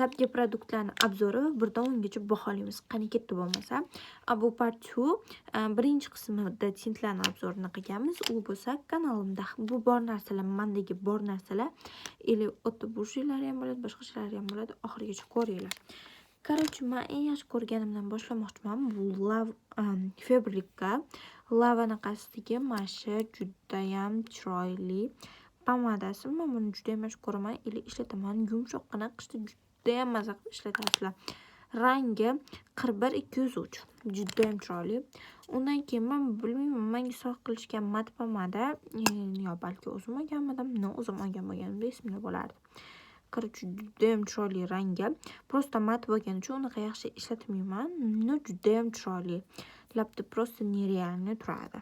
Dastlabki produktlarni obzori va 1dan 10gacha baholaymiz. Qani ketdi bo'lmasa. Bu part 2 birinchi qismida tintlarni obzorini qilganmiz. U bo'lsa kanalimda bu bor narsalar, mendagi bor narsalar, или o'tda burjilari ham bo'ladi, boshqa ishlar ham bo'ladi. Oxirigacha ko'ringlar. Короче, men eng yaxshi ko'rganimdan boshlamoqchiman. Bu Fabricka lavani qasidagi mashi juda ham chiroyli pomadasi. Men buni juda ham yaxshi ko'raman. Ili ishlataman. Yumshoqqina qishda juda ham maza qilib ishlatasizlar. Rangi 41203. Juda ham chiroyli. Undan keyin men bilmayman, menga sovg'a qilishgan mat pomada, yo balki o'zim olganmidim, o'zim olgan bo'lganimda esimda bo'lardi. Короче, juda ham chiroyli rangi. Просто mat bo'lgani uchun unaqa yaxshi ishlatmayman. No, juda ham chiroyli. Labda просто нереально turadi.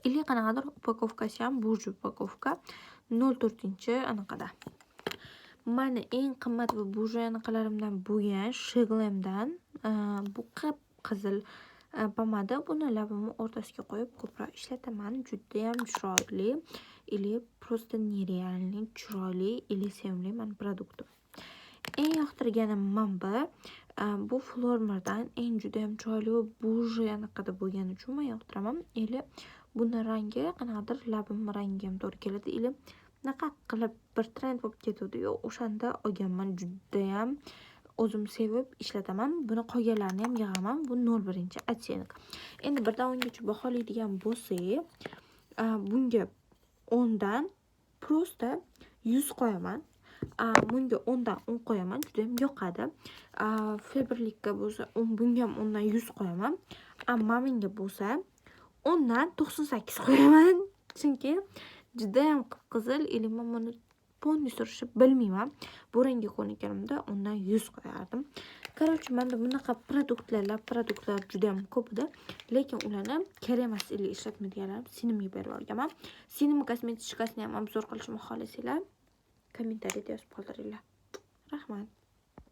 Или qanaqadir upakovkasi ham burju upakovka 04-anaqada. Mana eng qimmat va burju anaqalarimdan bo'lgan Shiglemdan bu qizil pomada. Buni labimni o'rtasiga qo'yib ko'proq ishlataman. Juda ham chiroyli. Или просто нереально chiroyli, или sevimli men produktim. Eng yoqtirganim mana bu Flormardan eng juda ham chiroyli va burju anaqada bo'lgani uchun men yoqtiraman. Или buni rangi qanaqadir labim rangiga ham to'g'ri keladi. Или naqa qilib bir trend bo'lib ketadi-yu, o'shanda olganman. Juda ham o'zim sevib ishlataman. Buni qolganlarini ham yig'aman. Bu 01-otteniq. Endi 1dan 10gacha baholaydigan bo'lsak, bunga 10dan просто 100 qo'yaman. Bunga 10dan 10 qo'yaman. Juda ham yoqadi. Fabricka bo'lsa, bunga ham 10dan 100 qo'yaman. Menga bo'lsa 10dan 98 qo'yaman. Chunki juda ham qizil, ili men buni ponni surishib bilmayman. Bu rangga ko'nikkanimda undan 100 qo'yardim. Короче, menda bunaqa produktlar juda ham ko'pdi, lekin ularni kerak emas ili ishlatmaydiganlarim sinimga berib olganman. Sinim kosmetikasini ham obzor qilishimni xohlasanglar, kommentariyada yozib qoldiringlar. Rahmat.